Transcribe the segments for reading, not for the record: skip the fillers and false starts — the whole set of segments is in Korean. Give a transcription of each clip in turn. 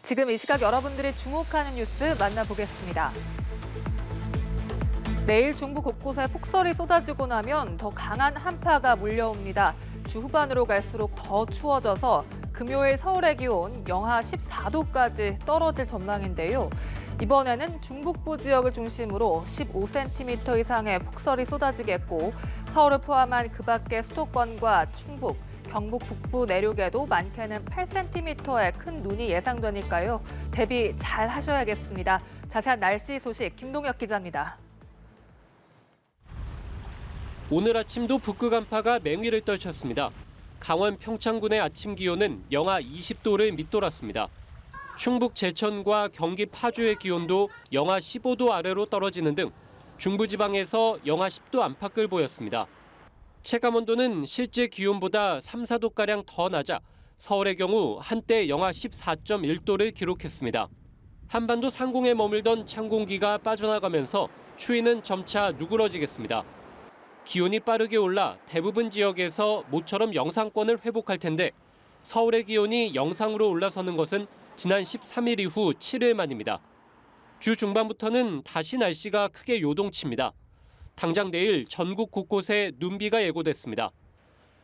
지금 이 시각 여러분들이 주목하는 뉴스 만나보겠습니다. 내일 중부 곳곳에 폭설이 쏟아지고 나면 더 강한 한파가 몰려옵니다. 주 후반으로 갈수록 더 추워져서 금요일 서울의 기온 영하 14도까지 떨어질 전망인데요. 이번에는 중북부 지역을 중심으로 15cm 이상의 폭설이 쏟아지겠고 서울을 포함한 그 밖의 수도권과 충북, 경북 북부 내륙에도 많게는 8cm의 큰 눈이 예상되니까요. 대비 잘 하셔야겠습니다. 자세한 날씨 소식 김동혁 기자입니다. 오늘 아침도 북극 한파가 맹위를 떨쳤습니다. 강원 평창군의 아침 기온은 영하 20도를 밑돌았습니다. 충북 제천과 경기 파주의 기온도 영하 15도 아래로 떨어지는 등 중부지방에서 영하 10도 안팎을 보였습니다. 체감온도는 실제 기온보다 3, 4도가량 더 낮아 서울의 경우 한때 영하 14.1도를 기록했습니다. 한반도 상공에 머물던 찬 공기가 빠져나가면서 추위는 점차 누그러지겠습니다. 기온이 빠르게 올라 대부분 지역에서 모처럼 영상권을 회복할 텐데 서울의 기온이 영상으로 올라서는 것은 지난 13일 이후 7일 만입니다. 주 중반부터는 다시 날씨가 크게 요동칩니다. 당장 내일 전국 곳곳에 눈비가 예고됐습니다.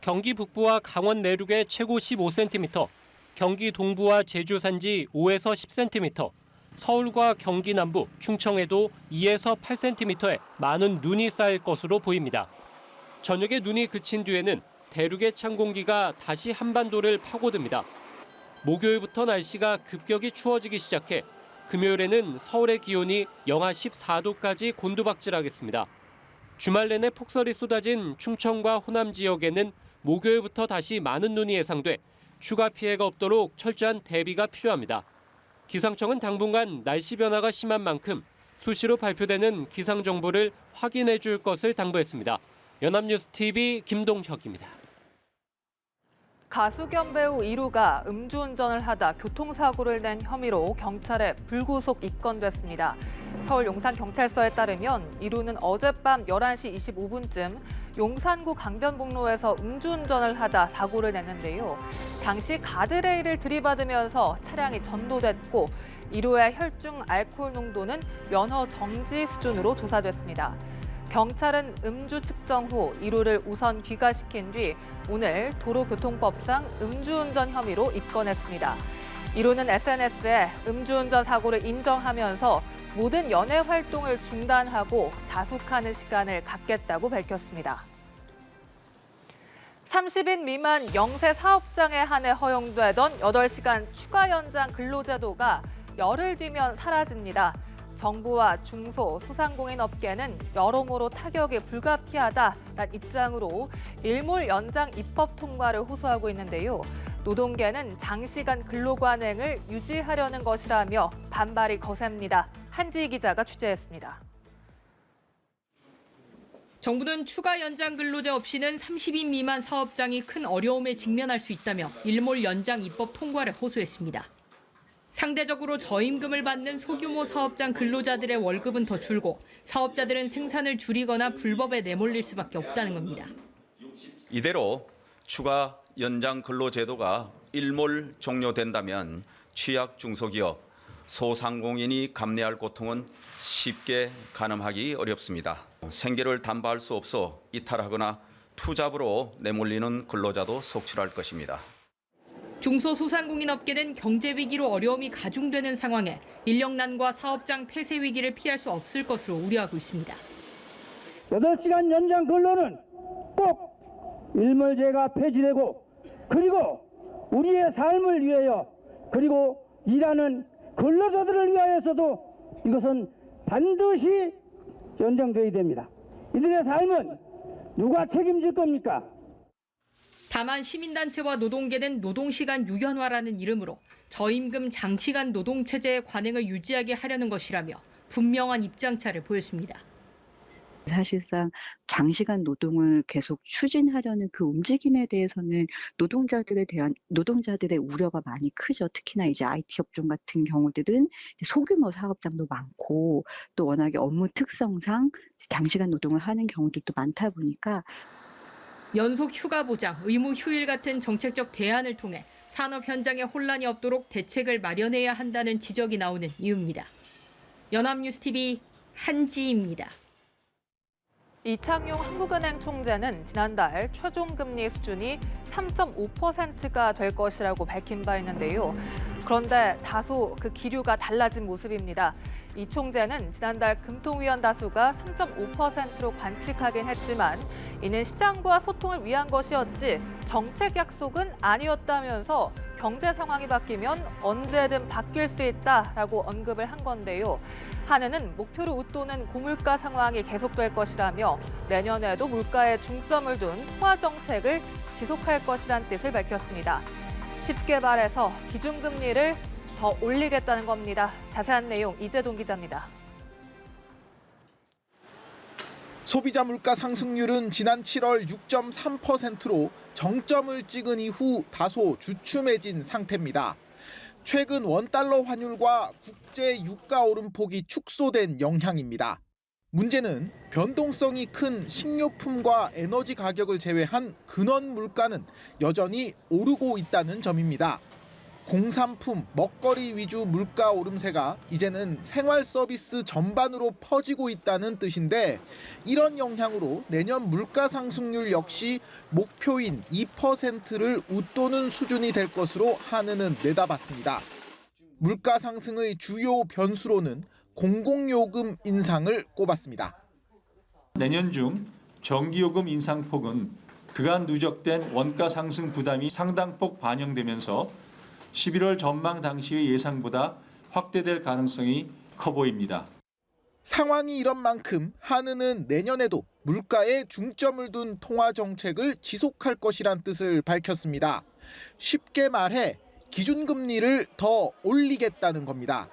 경기 북부와 강원 내륙에 최고 15cm, 경기 동부와 제주 산지 5에서 10cm, 서울과 경기 남부, 충청에도 2에서 8cm의 많은 눈이 쌓일 것으로 보입니다. 저녁에 눈이 그친 뒤에는 대륙의 찬 공기가 다시 한반도를 파고듭니다. 목요일부터 날씨가 급격히 추워지기 시작해 금요일에는 서울의 기온이 영하 14도까지 곤두박질하겠습니다. 주말 내내 폭설이 쏟아진 충청과 호남 지역에는 목요일부터 다시 많은 눈이 예상돼 추가 피해가 없도록 철저한 대비가 필요합니다. 기상청은 당분간 날씨 변화가 심한 만큼 수시로 발표되는 기상 정보를 확인해 줄 것을 당부했습니다. 연합뉴스TV 김동혁입니다. 가수 겸 배우 이루가 음주운전을 하다 교통사고를 낸 혐의로 경찰에 불구속 입건됐습니다. 서울 용산경찰서에 따르면 이루는 어젯밤 11시 25분쯤 용산구 강변북로에서 음주운전을 하다 사고를 냈는데요. 당시 가드레일을 들이받으면서 차량이 전도됐고 이루의 혈중 알코올 농도는 면허 정지 수준으로 조사됐습니다. 경찰은 음주 측정 후 이루를 우선 귀가시킨 뒤 오늘 도로교통법상 음주운전 혐의로 입건했습니다. 이루는 SNS에 음주운전 사고를 인정하면서 모든 연애 활동을 중단하고 자숙하는 시간을 갖겠다고 밝혔습니다. 30인 미만 영세 사업장에 한해 허용되던 8시간 추가 연장 근로제도가 열흘 뒤면 사라집니다. 정부와 중소, 소상공인 업계는 여러모로 타격이 불가피하다는 입장으로 일몰 연장 입법 통과를 호소하고 있는데요. 노동계는 장시간 근로관행을 유지하려는 것이라며 반발이 거셉니다. 한지희 기자가 취재했습니다. 정부는 추가 연장 근로제 없이는 30인 미만 사업장이 큰 어려움에 직면할 수 있다며 일몰 연장 입법 통과를 호소했습니다. 상대적으로 저임금을 받는 소규모 사업장 근로자들의 월급은 더 줄고 사업자들은 생산을 줄이거나 불법에 내몰릴 수밖에 없다는 겁니다. 이대로 추가 연장 근로제도가 일몰 종료된다면 취약 중소기업, 소상공인이 감내할 고통은 쉽게 가늠하기 어렵습니다. 생계를 담보할 수 없어 이탈하거나 투잡으로 내몰리는 근로자도 속출할 것입니다. 중소소상공인 업계는 경제 위기로 어려움이 가중되는 상황에 인력난과 사업장 폐쇄 위기를 피할 수 없을 것으로 우려하고 있습니다. 8시간 연장 근로는 꼭 일몰제가 폐지되고 그리고 우리의 삶을 위하여 그리고 일하는 근로자들을 위하여서도 이것은 반드시 연장돼야 됩니다. 이들의 삶은 누가 책임질 겁니까? 다만 시민단체와 노동계는 노동시간 유연화라는 이름으로 저임금 장시간 노동체제의 관행을 유지하게 하려는 것이라며 분명한 입장차를 보였습니다. 사실상 장시간 노동을 계속 추진하려는 그 움직임에 대해서는 노동자들의 우려가 많이 크죠. 특히나 이제 IT 업종 같은 경우들은 소규모 사업장도 많고 또 워낙에 업무 특성상 장시간 노동을 하는 경우들도 많다 보니까 연속 휴가 보장, 의무 휴일 같은 정책적 대안을 통해 산업 현장에 혼란이 없도록 대책을 마련해야 한다는 지적이 나오는 이유입니다. 연합뉴스TV 한지입니다. 이창용 한국은행 총재는 지난달 최종금리 수준이 3.5%가 될 것이라고 밝힌 바 있는데요. 그런데 다소 그 기류가 달라진 모습입니다. 이 총재는 지난달 금통위원 다수가 3.5%로 관측하긴 했지만 이는 시장과 소통을 위한 것이었지 정책 약속은 아니었다면서 경제 상황이 바뀌면 언제든 바뀔 수 있다라고 언급을 한 건데요. 한은은 목표를 웃도는 고물가 상황이 계속될 것이라며 내년에도 물가에 중점을 둔 통화 정책을 지속할 것이란 뜻을 밝혔습니다. 쉽게 말해서 기준금리를 더 올리겠다는 겁니다. 자세한 내용 이재동 기자입니다. 소비자 물가 상승률은 지난 7월 6.3%로 정점을 찍은 이후 다소 주춤해진 상태입니다. 최근 원달러 환율과 국제 유가 오름폭이 축소된 영향입니다. 문제는 변동성이 큰 식료품과 에너지 가격을 제외한 근원 물가는 여전히 오르고 있다는 점입니다. 공산품, 먹거리 위주 물가 오름세가 이제는 생활 서비스 전반으로 퍼지고 있다는 뜻인데 이런 영향으로 내년 물가 상승률 역시 목표인 2%를 웃도는 수준이 될 것으로 한은은 내다봤습니다. 물가 상승의 주요 변수로는 공공요금 인상을 꼽았습니다. 내년 중 전기요금 인상폭은 그간 누적된 원가 상승 부담이 상당폭 반영되면서 11월 전망 당시의 예상보다 확대될 가능성이 커 보입니다. 상황이 이런 만큼 한은은 내년에도 물가에 중점을 둔 통화 정책을 지속할 것이란 뜻을 밝혔습니다. 쉽게 말해 기준금리를 더 올리겠다는 겁니다.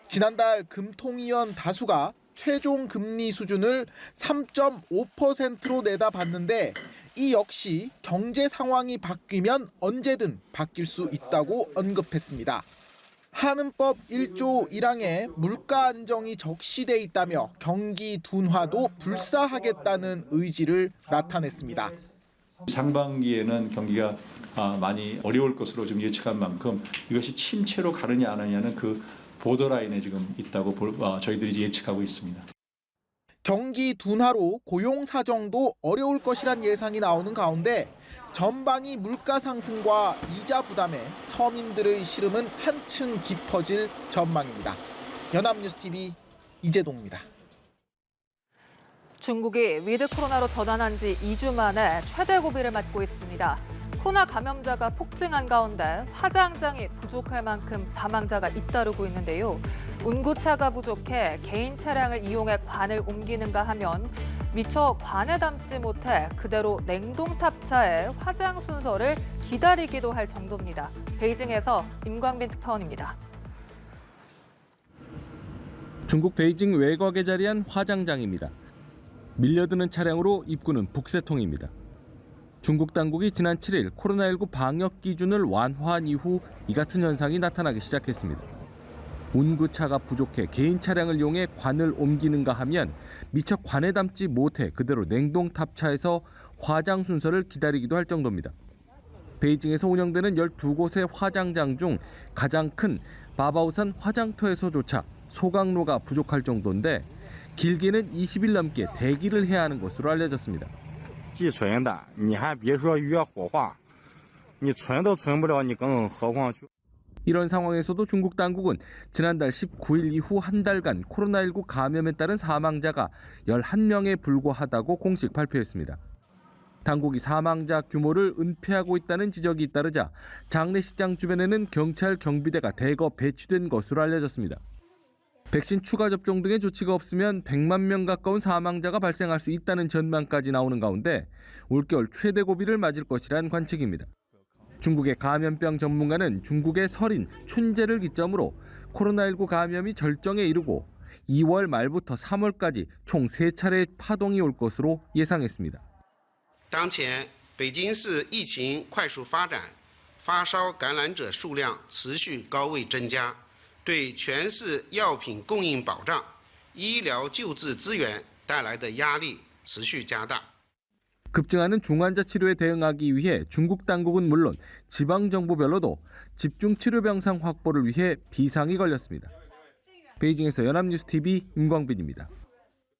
지난달 금통위원 다수가 최종 금리 수준을 3.5%로 내다봤는데 이 역시 경제 상황이 바뀌면 언제든 바뀔 수 있다고 언급했습니다. 한은법 1조 1항에 물가 안정이 적시돼 있다며 경기 둔화도 불사하겠다는 의지를 나타냈습니다. 상반기에는 경기가 많이 어려울 것으로 좀 예측한 만큼 이것이 침체로 가느냐 안 하느냐는 그 보더라인에 지금 있다고 저희들이 예측하고 있습니다. 경기 둔화로 고용 사정도 어려울 것이란 예상이 나오는 가운데 전방위 물가 상승과 이자 부담에 서민들의 시름은 한층 깊어질 전망입니다. 연합뉴스TV 이재동입니다. 중국이 위드 코로나로 전환한 지 2주 만에 최대 고비를 맞고 있습니다. 코로나 감염자가 폭증한 가운데 화장장이 부족할 만큼 사망자가 잇따르고 있는데요. 운구차가 부족해 개인 차량을 이용해 관을 옮기는가 하면 미처 관에 담지 못해 그대로 냉동탑차에 화장 순서를 기다리기도 할 정도입니다. 베이징에서 임광빈 특파원입니다. 중국 베이징 외곽에 자리한 화장장입니다. 밀려드는 차량으로 입구는 북새통입니다. 중국 당국이 지난 7일 코로나19 방역 기준을 완화한 이후 이 같은 현상이 나타나기 시작했습니다. 운구차가 부족해 개인 차량을 이용해 관을 옮기는가 하면 미처 관에 담지 못해 그대로 냉동탑차에서 화장 순서를 기다리기도 할 정도입니다. 베이징에서 운영되는 12곳의 화장장 중 가장 큰 바바오산 화장터에서조차 소각로가 부족할 정도인데 길게는 20일 넘게 대기를 해야 하는 것으로 알려졌습니다. 寄存的你还别说约火化你存都存不了你更何况去 이런 상황에서도 중국 당국은 지난달 19일 이후 한 달간 코로나19 감염에 따른 사망자가 11명에 불과하다고 공식 발표했습니다. 당국이 사망자 규모를 은폐하고 있다는 지적이 잇따르자 장례식장 주변에는 경찰 경비대가 대거 배치된 것으로 알려졌습니다. 백신 추가 접종 등의 조치가 없으면 100만 명 가까운 사망자가 발생할 수 있다는 전망까지 나오는 가운데 올겨울 최대 고비를 맞을 것이란 관측입니다. 중국의 감염병 전문가는 중국의 설인 춘제를 기점으로 코로나19 감염이 절정에 이르고 2월 말부터 3월까지 총 3차례의 파동이 올 것으로 예상했습니다. 当前北京市疫情快速发展，发烧感染者数量持续高位增加，对全市药品供应保障、医疗救治资源带来的压力持续加大。 급증하는 중환자 치료에 대응하기 위해 중국 당국은 물론 지방 정부별로도 집중 치료 병상 확보를 위해 비상이 걸렸습니다. 베이징에서 연합뉴스 TV 임광빈입니다.